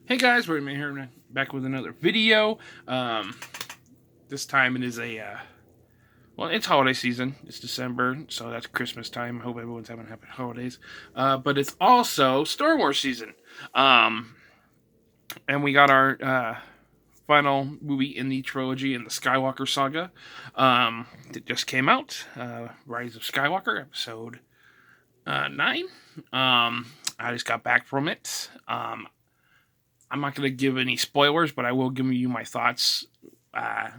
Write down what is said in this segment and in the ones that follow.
Hey guys, we're here back with another video. This time it is well, it's holiday season. It's December, so that's Christmas time. Hope everyone's having happy holidays. But it's also Star Wars season. Um, and we got our final movie in the trilogy in the Skywalker saga. That just came out. Rise of Skywalker, episode 9. I just got back from it. I'm not going to give any spoilers, but I will give you my thoughts uh,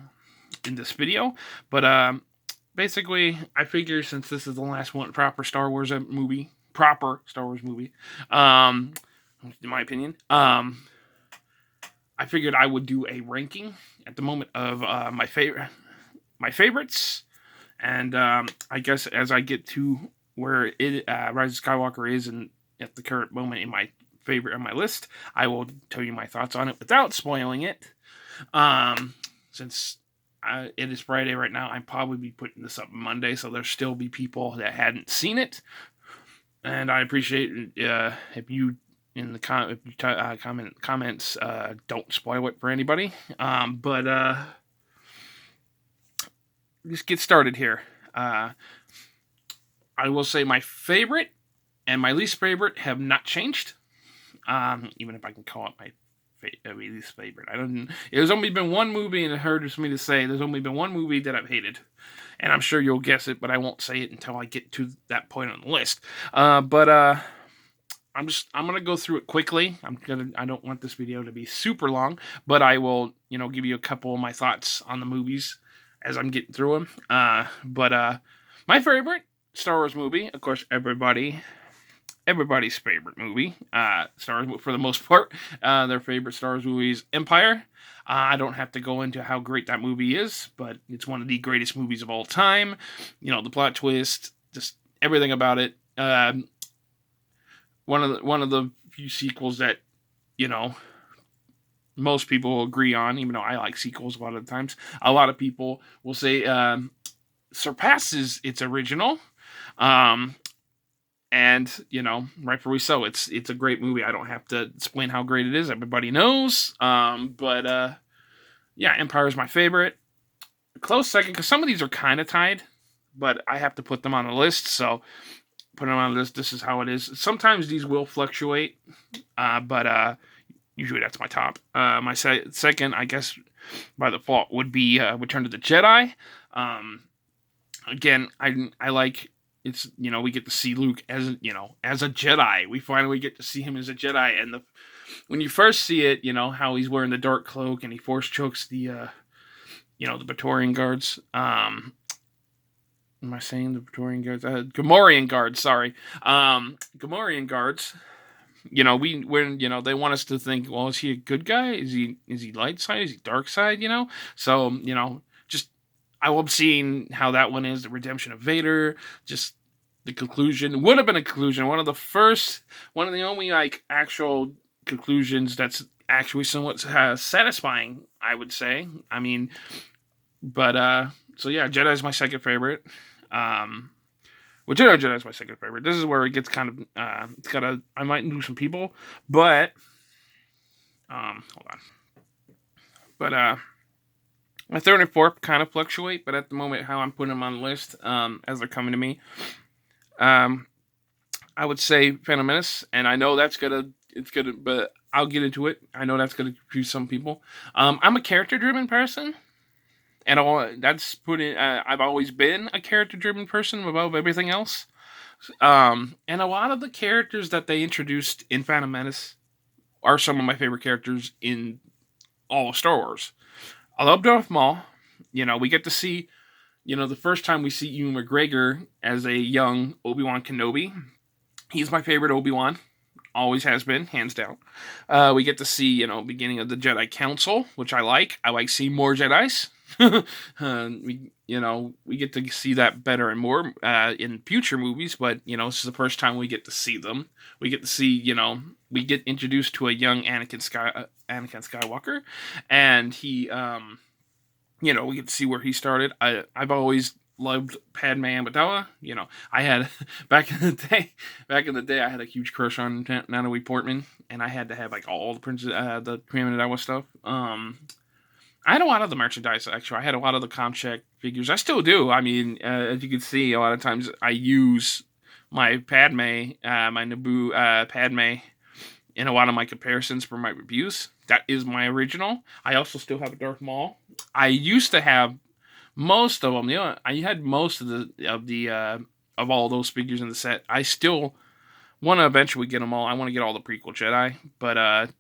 in this video. But basically, I figure since this is the last one proper Star Wars movie, in my opinion, I figured I would do a ranking at the moment of my favorites, and I guess as I get to where Rise of Skywalker is, and at the current moment in my favorite on my list, I will tell you my thoughts on it without spoiling it. Since it is Friday right now, I'll probably be putting this up Monday, so there'll still be people that hadn't seen it. And I appreciate if you in the comments don't spoil it for anybody. But let's get started here. I will say my favorite and my least favorite have not changed. Even if I can call it my least favorite. There's only been one movie, and it hurts me to say, there's only been one movie that I've hated. And I'm sure you'll guess it, but I won't say it until I get to that point on the list. But I'm gonna go through it quickly. I don't want this video to be super long, but I will, give you a couple of my thoughts on the movies as I'm getting through them. But my favorite Star Wars movie, of course, everybody's favorite movie, Star Wars for the most part. Their favorite Star Wars movie is Empire. I don't have to go into how great that movie is, but it's one of the greatest movies of all time. The plot twist, just everything about it. One of the few sequels that most people will agree on, even though I like sequels a lot of the times. A lot of people will say surpasses its original. And rightfully so. It's a great movie. I don't have to explain how great it is. Everybody knows. But yeah, Empire is my favorite. A close second, because some of these are kind of tied, but I have to put them on the list. So putting them on the list, this is how it is. Sometimes these will fluctuate, but usually that's my top. My second, I guess, by default, would be Return to the Jedi. Again, I like. It's we get to see Luke as a Jedi. We finally get to see him as a Jedi, and when you first see it, how he's wearing the dark cloak and he force chokes the Praetorian guards. Am I saying the Praetorian guards? Gamorrean guards. Sorry, Gamorrean guards. When they want us to think, well, is he a good guy? Is he light side? Is he dark side? So just I love seeing how that one is, the redemption of Vader, just the conclusion. Would have been a conclusion. One of the only actual conclusions that's actually somewhat satisfying, I would say. I mean, but so yeah, Jedi's my second favorite. Return of the Jedi is my second favorite. This is where it gets kind of I might lose some people, but hold on. But my third and fourth kind of fluctuate, but at the moment, how I'm putting them on the list, as they're coming to me, I would say Phantom Menace, and I know it's gonna, but I'll get into it. I know that's gonna confuse some people. I'm a character-driven person, and I've always been a character-driven person above everything else. And a lot of the characters that they introduced in Phantom Menace are some of my favorite characters in all of Star Wars. I love Darth Maul. We get to see, the first time we see Ewan McGregor as a young Obi-Wan Kenobi. He's my favorite Obi-Wan. Always has been, hands down. We get to see, beginning of the Jedi Council, which I like. I like seeing more Jedis. We get to see that better and more in future movies, but this is the first time we get to see them. We get to see, we get introduced to a young Anakin Skywalker, and he, we get to see where he started. I've always loved Padme Amidala. I had back in the day. Back in the day, I had a huge crush on Natalie Portman, and I had to have like all the the Queen Amidala stuff. I had a lot of the merchandise actually. I had a lot of the Comcheck figures. I still do. I mean, as you can see, a lot of times I use my Padme, my Naboo Padme, in a lot of my comparisons for my reviews. That is my original. I also still have a Darth Maul. I used to have most of them. I had most of of all those figures in the set. I still want to eventually get them all. I want to get all the prequel Jedi, but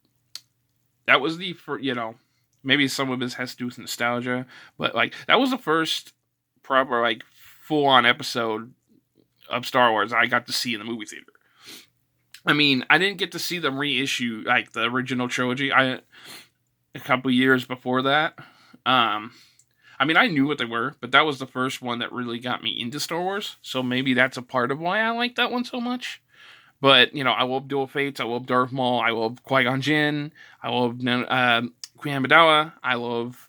that was maybe some of this has to do with nostalgia, but like that was the first proper like full on episode of Star Wars I got to see in the movie theater. I mean, I didn't get to see them reissue like the original trilogy. A couple years before that. I mean, I knew what they were, but that was the first one that really got me into Star Wars. So maybe that's a part of why I like that one so much. But I love Duel Fates. I love Darth Maul. I love Qui-Gon Jinn. I love Queen Amidala. I love.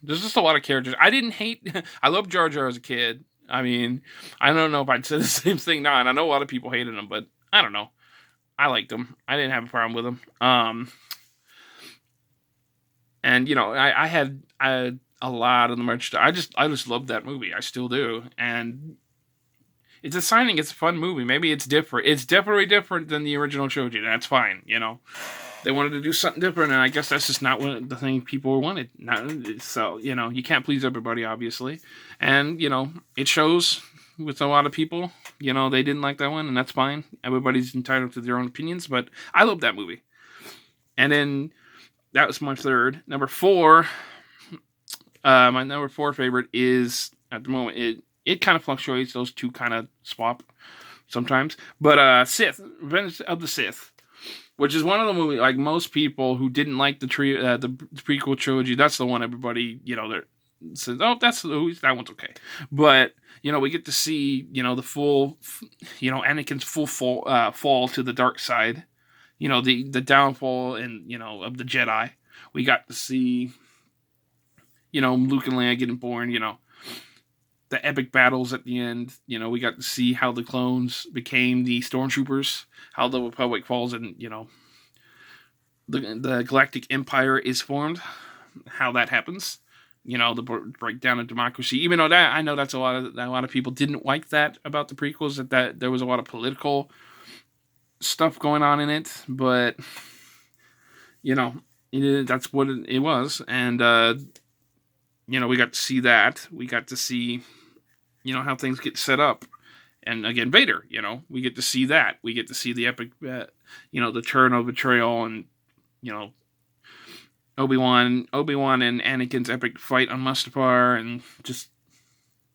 There's just a lot of characters. I didn't hate. I loved Jar Jar as a kid. I mean, I don't know if I'd say the same thing now, and I know a lot of people hated him, but I don't know. I liked him. I didn't have a problem with him. And I had a lot of the merch. I just loved that movie. I still do. And it's exciting. It's a fun movie. Maybe it's different. It's definitely different than the original trilogy. That's fine. They wanted to do something different, and I guess that's just not what the thing people wanted. So you can't please everybody, obviously, and it shows with a lot of people. They didn't like that one, and that's fine. Everybody's entitled to their own opinions, but I love that movie. And then that was my third. Number 4. My number 4 favorite is, at the moment, it kind of fluctuates. Those two kind of swap sometimes. But Sith, Revenge of the Sith, which is one of the movies, like most people who didn't like the prequel trilogy, that's the one everybody, says, oh, that one's okay. But, we get to see, the full, Anakin's full fall to the dark side. The downfall of the Jedi. We got to see, Luke and Leia getting born, the epic battles at the end. We got to see how the clones became the stormtroopers, how the Republic falls, and the Galactic Empire is formed, how that happens. The breakdown of democracy. Even though I know that's a lot of people didn't like that about the prequels, that there was a lot of political stuff going on in it, but that's what it was, and we got to see that. We got to see how things get set up, and again, Vader. We get to see that. We get to see the epic, the turn of betrayal, and Obi-Wan and Anakin's epic fight on Mustafar, and just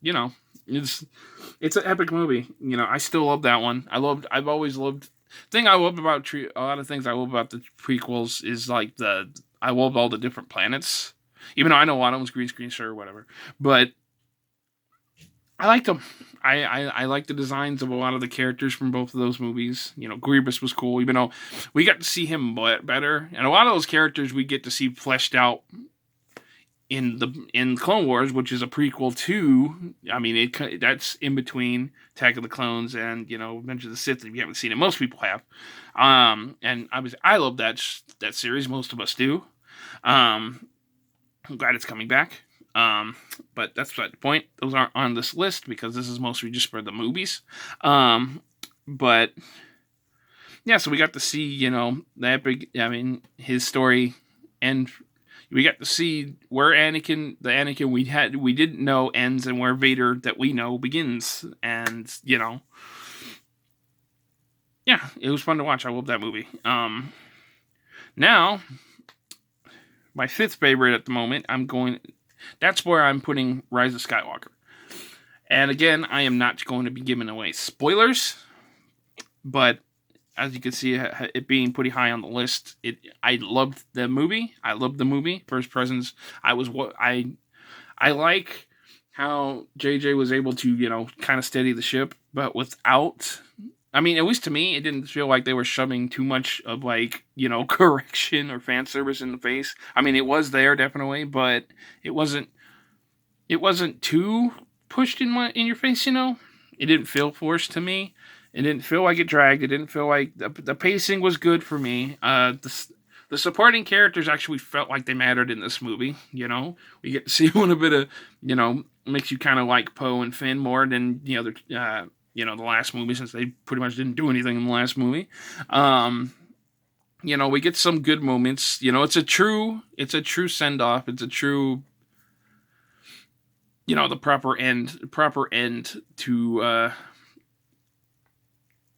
it's an epic movie. I still love that one. I've always loved. Thing I love about a lot of things I love about the prequels is like I love all the different planets. Even though I know a lot of them's green screen, sure, whatever. But I liked them. I like the designs of a lot of the characters from both of those movies. Grievous was cool, even though we got to see him better. And a lot of those characters we get to see fleshed out in Clone Wars, which is a prequel to. I mean, that's in between Attack of the Clones and Revenge of the Sith. If you haven't seen it, most people have. And I love that series. Most of us do. I'm glad it's coming back. But that's beside the point. Those aren't on this list because this is mostly just for the movies. But yeah, so we got to see, the epic, his story, and we got to see where the Anakin we didn't know ends and where Vader that we know begins. And, yeah, it was fun to watch. I love that movie. Now, my 5th favorite at the moment, that's where I'm putting Rise of Skywalker. And again, I am not going to be giving away spoilers, but as you can see, it being pretty high on the list, I loved the movie. I loved the movie. First Presence. I like how JJ was able to, kind of steady the ship, but without. I mean, at least to me, it didn't feel like they were shoving too much of correction or fan service in the face. I mean, it was there definitely, but it wasn't too pushed in your face. It didn't feel forced to me. It didn't feel like it dragged. It didn't feel like the pacing was good for me. The supporting characters actually felt like they mattered in this movie. We get to see a little bit of, makes you kind of like Poe and Finn more than the other, the last movie, since they pretty much didn't do anything in the last movie. We get some good moments. It's a true send off. It's a true, the proper end to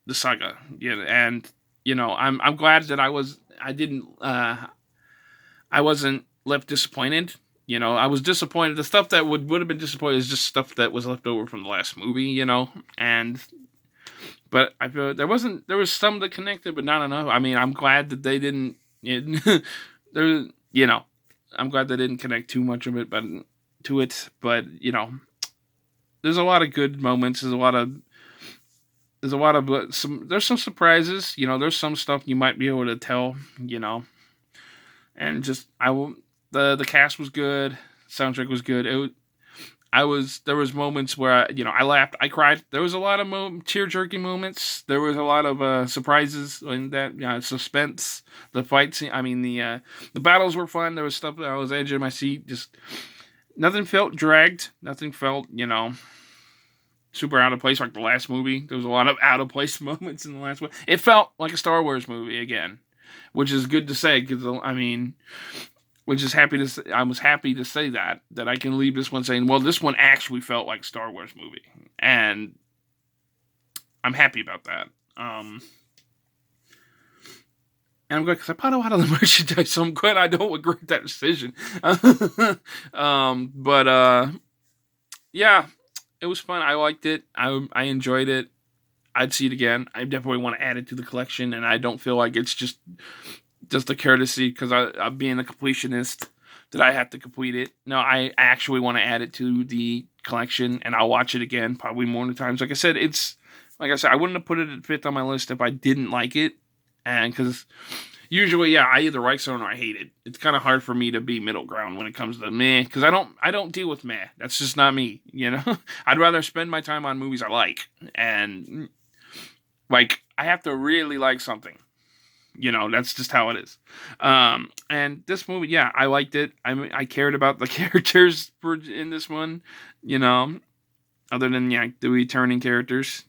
the saga. And I'm glad that I wasn't left disappointed. I was disappointed. The stuff that would have been disappointed is just stuff that was left over from the last movie. But I feel there was some that connected, but not enough. I mean, I'm glad that they didn't. I'm glad they didn't connect too much of it, but there's a lot of good moments. There's some surprises. There's some stuff you might be able to tell. And just the cast was good. Soundtrack was good. There was moments where I laughed, I cried. There was a lot of tear-jerking moments. There was a lot of surprises in that suspense. The fight scene. I mean, the battles were fun. There was stuff that I was edging my seat. Just nothing felt dragged. Nothing felt super out of place like the last movie. There was a lot of out of place moments in the last one. It felt like a Star Wars movie again, which is good to say because I was happy to say that I can leave this one saying, well, this one actually felt like a Star Wars movie, and I'm happy about that. And I'm good because I bought a lot of the merchandise, so I'm glad I don't regret that decision. Yeah, it was fun. I liked it. I enjoyed it. I'd see it again. I definitely want to add it to the collection, and I don't feel like it's just a courtesy because I'm being a completionist that I have to complete it. No, I actually want to add it to the collection, and I'll watch it again probably more times. Like I said, I wouldn't have put it at fifth on my list if I didn't like it, and because usually, I either like something or I hate it. It's kind of hard for me to be middle ground when it comes to meh, because I don't deal with meh. That's just not me, I'd rather spend my time on movies I like, and I have to really like something. That's just how it is. And this movie, I liked it. I cared about the characters in this one, other than the returning characters,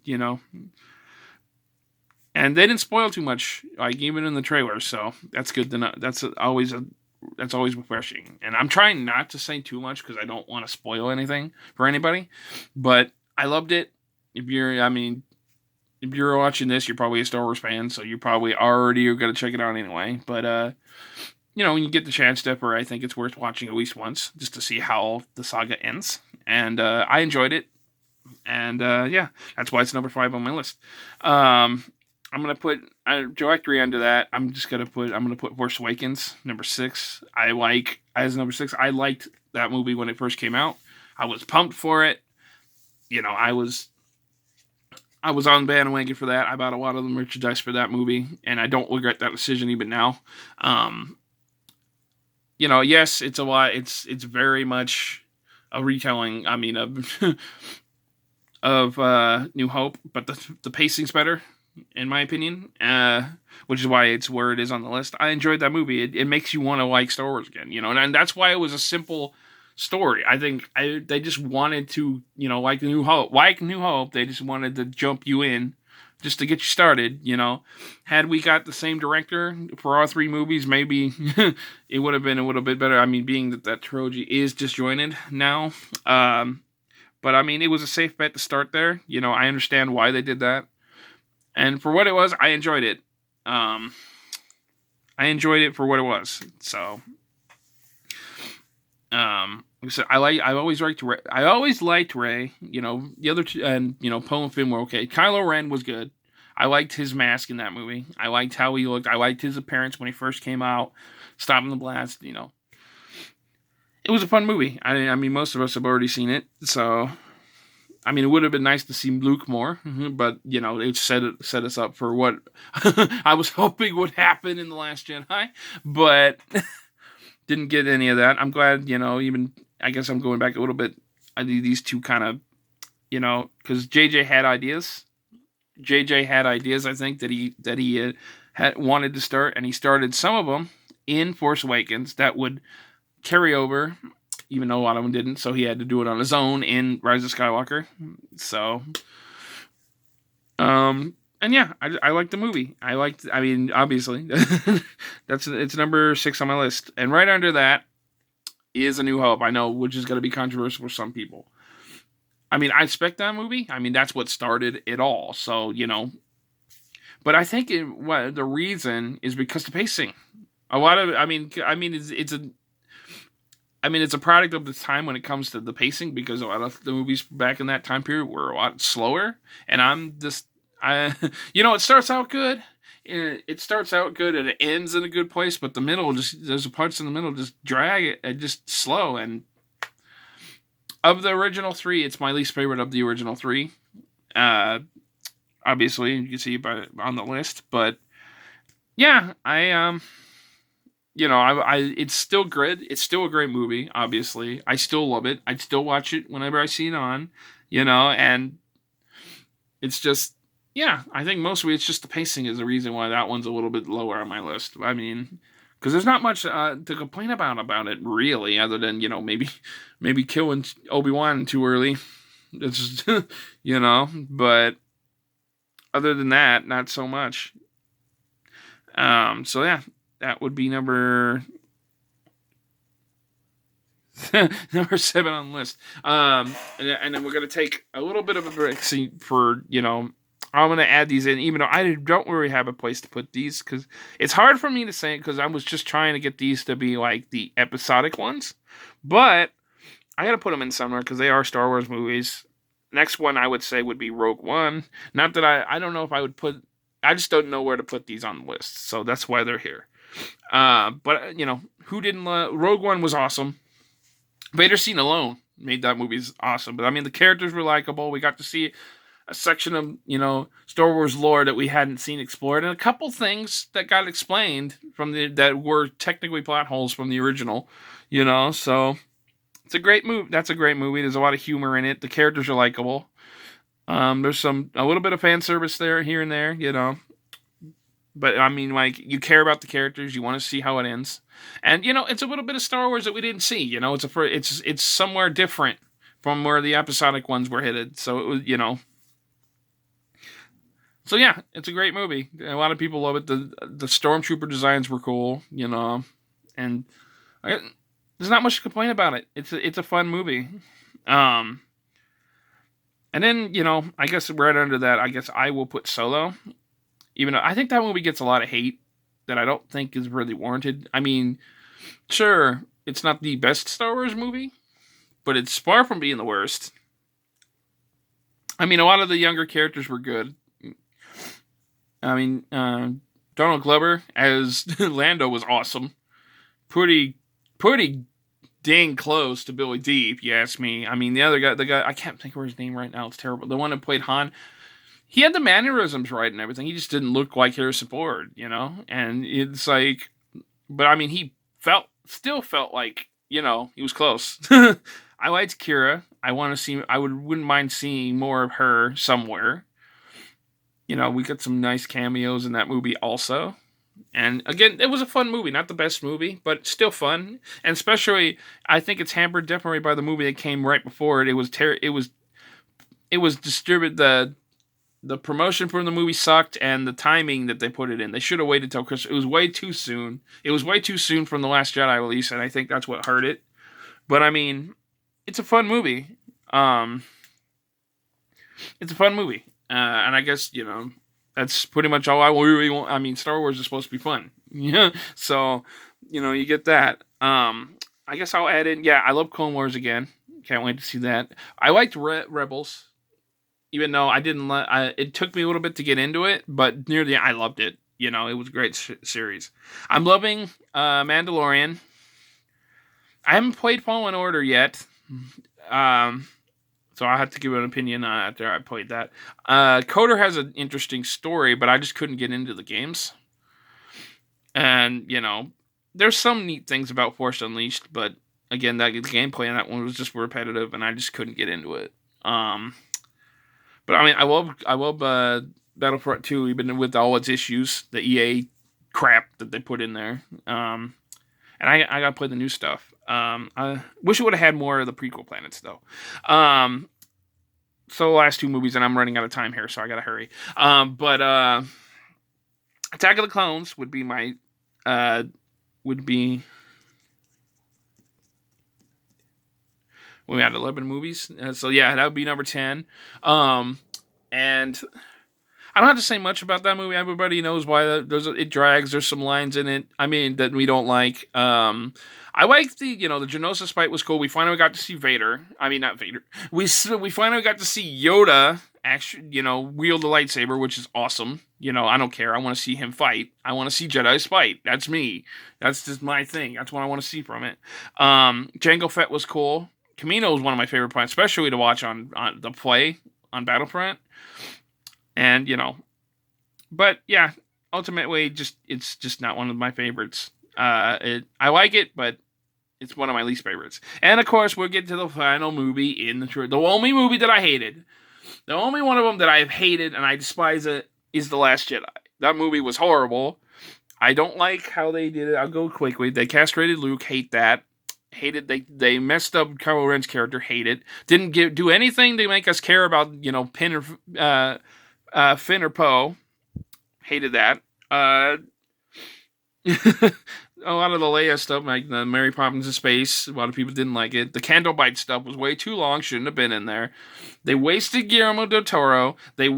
and they didn't spoil too much, even in the trailer. So that's good to know. That's always refreshing. And I'm trying not to say too much because I don't want to spoil anything for anybody. But I loved it. If you're watching this, you're probably a Star Wars fan, so you probably already are going to check it out anyway. But when you get the chance, Stepper, I think it's worth watching at least once just to see how the saga ends. And I enjoyed it. And that's why it's number 5 on my list. I'm gonna put directory under that. I'm gonna put Force Awakens number 6. As number 6. I liked that movie when it first came out. I was pumped for it. I was on bandwagon for that. I bought a lot of the merchandise for that movie, and I don't regret that decision even now. Yes, it's a lot. It's very much a retelling. Of New Hope, but the pacing's better, in my opinion, which is why it's where it is on the list. I enjoyed that movie. It makes you want to like Star Wars again, and that's why it was a simple story. I think they just wanted to, like New Hope, they just wanted to jump you in just to get you started, Had we got the same director for all 3 movies, maybe it would have been a little bit better. Being that trilogy is disjointed now, but it was a safe bet to start there. I understand why they did that. And for what it was, I enjoyed it. I enjoyed it for what it was. So, I always liked Rey. The other two, and Poe and Finn were okay. Kylo Ren was good. I liked his mask in that movie. I liked how he looked. I liked his appearance when he first came out, stopping the blast. It was a fun movie. Most of us have already seen it, so. It would have been nice to see Luke more, but, it set us up for what I was hoping would happen in The Last Jedi, but didn't get any of that. I'm glad, I guess I'm going back a little bit. I think these two kind of because JJ had ideas. JJ had ideas, I think, that he had wanted to start, and he started some of them in Force Awakens that would carry over, even though a lot of them didn't. So he had to do it on his own in Rise of Skywalker. So, and yeah, I like the movie. I mean, obviously, it's number 6 on my list, and right under that is A New Hope. I know, which is going to be controversial for some people. I mean, I expect that movie. I mean, that's what started it all. So, but I think the reason is because the pacing. A lot of, it's a product of the time when it comes to the pacing, because a lot of the movies back in that time period were a lot slower. And it starts out good. It starts out good and it ends in a good place, but the middle there's parts in the middle just drag it, just slow. And of the original 3, it's my least favorite of the original 3. Obviously, you can see it on the list, but yeah, it's still good. It's still a great movie. Obviously, I still love it. I'd still watch it whenever I see it on. And it's just, yeah, I think mostly it's just the pacing is the reason why that one's a little bit lower on my list. I mean, because there's not much to complain about it, really, other than, maybe killing Obi-Wan too early. It's just, but other than that, not so much. So yeah, that would be number 7 on the list. And then we're gonna take a little bit of a break for I'm gonna add these in, even though I don't really have a place to put these, because it's hard for me to say, because I was just trying to get these to be like the episodic ones, but I gotta put them in somewhere because they are Star Wars movies. Next one I would say would be Rogue One. Not that I don't know if I would put. I just don't know where to put these on the list, so that's why they're here. But who didn't love Rogue One? Was awesome. Vader scene alone made that movie awesome. But I mean, the characters were likable. We got to see a section of Star Wars lore that we hadn't seen explored, and a couple things that got explained that were technically plot holes from the original. So it's a great movie. That's a great movie. There's a lot of humor in it. The characters are likable. There's a little bit of fan service there, here and there, But I mean, like, you care about the characters. You want to see how it ends, and it's a little bit of Star Wars that we didn't see. It's somewhere different from where the episodic ones were headed. So it was, So yeah, it's a great movie. A lot of people love it. The stormtrooper designs were cool, and there's not much to complain about it. It's a fun movie. And then I guess right under that, I guess I will put Solo. Even though I think that movie gets a lot of hate that I don't think is really warranted. I mean, sure, it's not the best Star Wars movie, but it's far from being the worst. I mean, a lot of the younger characters were good. I mean, Donald Glover as Lando was awesome. Pretty dang close to Billy Dee, if you ask me. I mean, the guy, I can't think of his name right now. It's terrible. The one that played Han. He had the mannerisms right and everything. He just didn't look like Harrison Ford, And it's like, but I mean, he still felt like, he was close. I liked Kira. Wouldn't mind seeing more of her somewhere. We got some nice cameos in that movie also. And again, it was a fun movie. Not the best movie, but still fun. And especially, I think it's hampered definitely by the movie that came right before it. It was distributed. The promotion for the movie sucked, and the timing that they put it in. They should have waited till Christmas. It was way too soon. It was way too soon from The Last Jedi release, and I think that's what hurt it. But I mean, it's a fun movie. It's a fun movie. And I guess, that's pretty much all I really want. I mean, Star Wars is supposed to be fun. Yeah. So, you get that. I guess I'll add in, I love Clone Wars again. Can't wait to see that. I liked Rebels. Even though I didn't, it took me a little bit to get into it, but near the end, I loved it. It was a great series. I'm loving Mandalorian. I haven't played Fallen Order yet, so I'll have to give an opinion after I played that. Coder has an interesting story, but I just couldn't get into the games. And there's some neat things about Force Unleashed, but again, the gameplay in that one was just repetitive, and I just couldn't get into it. But I mean, I love Battlefront 2, even with all its issues, the EA crap that they put in there. And I gotta play the new stuff. I wish it would have had more of the prequel planets though. Um, so the last two movies, and I'm running out of time here, so I gotta hurry. But Attack of the Clones would be my would be we had 11 movies, so yeah, that would be number 10. And I don't have to say much about that movie. Everybody knows why it drags. There's some lines in it. I mean, that we don't like. I like the the Geonosis fight was cool. We finally got to see Vader. I mean, not Vader. We finally got to see Yoda actually wield the lightsaber, which is awesome. I don't care. I want to see him fight. I want to see Jedi's fight. That's me. That's just my thing. That's what I want to see from it. Jango Fett was cool. Camino is one of my favorite planets, especially to watch on the play on Battlefront. And but yeah, ultimately, it's just not one of my favorites. I like it, but it's one of my least favorites. And of course, we'll get to the final movie in the only movie that I hated. The only one of them that I have hated and I despise it is The Last Jedi. That movie was horrible. I don't like how they did it. I'll go quickly. They castrated Luke. Hate that. Hated they messed up Kylo Ren's character. Hate it. Didn't do anything to make us care about Finn or Poe. Hated that. A lot of the Leia stuff, like the Mary Poppins in Space, a lot of people didn't like it. The Candlebite stuff was way too long, shouldn't have been in there. They wasted Guillermo del Toro. They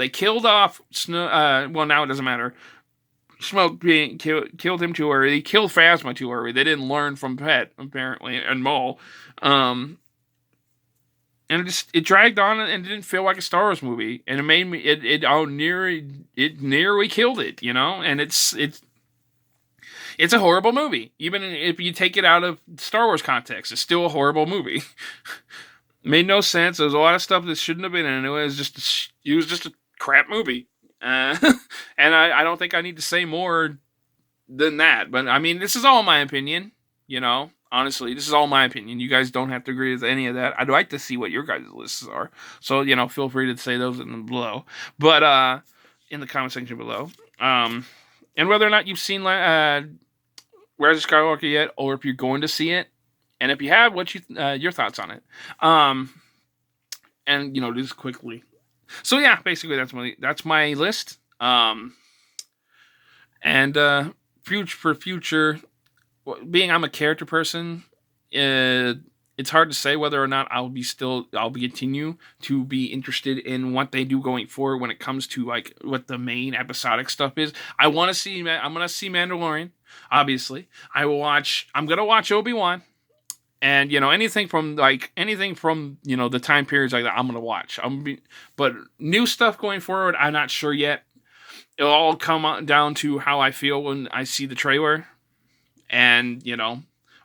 killed off well, now it doesn't matter. Smoke killed him too early. They killed Phasma too early. They didn't learn from Pet, apparently, and Maul. And it dragged on and didn't feel like a Star Wars movie. And it made me it nearly killed it, and it's a horrible movie. Even if you take it out of Star Wars context, it's still a horrible movie. Made no sense. There was a lot of stuff that shouldn't have been in it. It was just a crap movie. And I don't think I need to say more than that. But I mean, this is all my opinion. Honestly, this is all my opinion. You guys don't have to agree with any of that. I'd like to see what your guys' lists are. So feel free to say those below. But in the comment section below. And whether or not you've seen Rise of Skywalker yet, or if you're going to see it, and if you have, what your thoughts on it? And just quickly. So yeah, basically that's my list. And future, being I'm a character person, it's hard to say whether or not I'll continue to be interested in what they do going forward when it comes to like what the main episodic stuff is. I'm gonna see Mandalorian, obviously. I'm gonna watch Obi-Wan. And anything from the time periods like that, I'm gonna watch. But new stuff going forward, I'm not sure yet. It'll all come down to how I feel when I see the trailer, and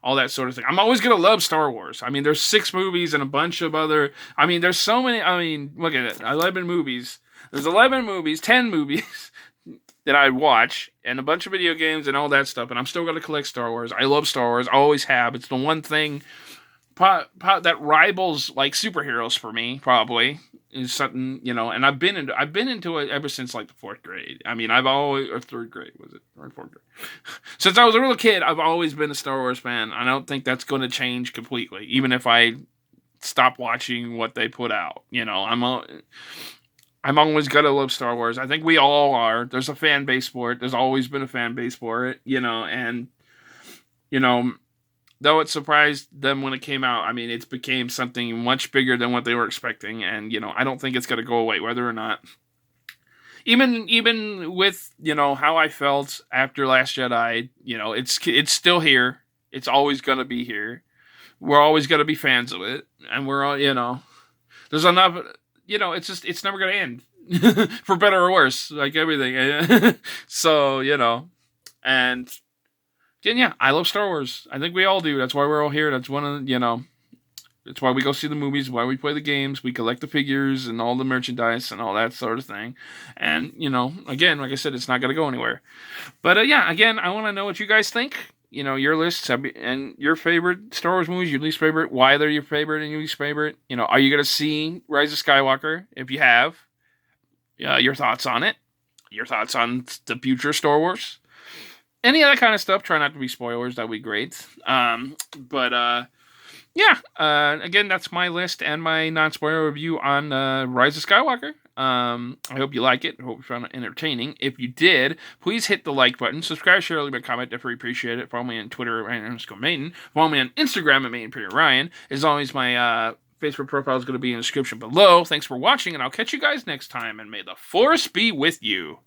all that sort of thing. I'm always gonna love Star Wars. I mean, there's 6 movies and a bunch of other. I mean, there's so many. I mean, look at it, 11 movies. There's 11 movies, 10 movies that I watch, and a bunch of video games and all that stuff, and I'm still going to collect Star Wars. I love Star Wars. I always have. It's the one thing that rivals like superheroes for me, probably, is something, and I've been into it ever since like the 4th grade. I mean, I've always, or 3rd grade, was it? Or 4th grade. Since I was a little kid, I've always been a Star Wars fan. I don't think that's going to change completely, even if I stop watching what they put out. I'm always gonna love Star Wars. I think we all are. There's a fan base for it. There's always been a fan base for it, and though it surprised them when it came out, I mean, it became something much bigger than what they were expecting, and I don't think it's gonna go away, whether or not. Even with how I felt after Last Jedi, it's still here. It's always gonna be here. We're always gonna be fans of it, and we're all there's enough. It's never going to end, for better or worse, like everything. So, and again, yeah, I love Star Wars. I think we all do. That's why we're all here. That's one of, that's why we go see the movies, why we play the games, we collect the figures and all the merchandise and all that sort of thing. And, again, like I said, it's not going to go anywhere. But, yeah, again, I want to know what you guys think. your lists and your favorite Star Wars movies, your least favorite, why they're your favorite and your least favorite. Are you going to see Rise of Skywalker? If you have, your thoughts on it, your thoughts on the future of Star Wars, any of that kind of stuff. Try not to be spoilers. That'd be great. Again, that's my list and my non-spoiler review on Rise of Skywalker. I hope you like it. I hope you found it entertaining. If you did, please hit the like button. Subscribe, share, leave a comment. Definitely appreciate it. Follow me on Twitter, Ryan_Maiden. Follow me on Instagram at Maiden_Ryan. As always, my Facebook profile is going to be in the description below. Thanks for watching, and I'll catch you guys next time. And may the Force be with you.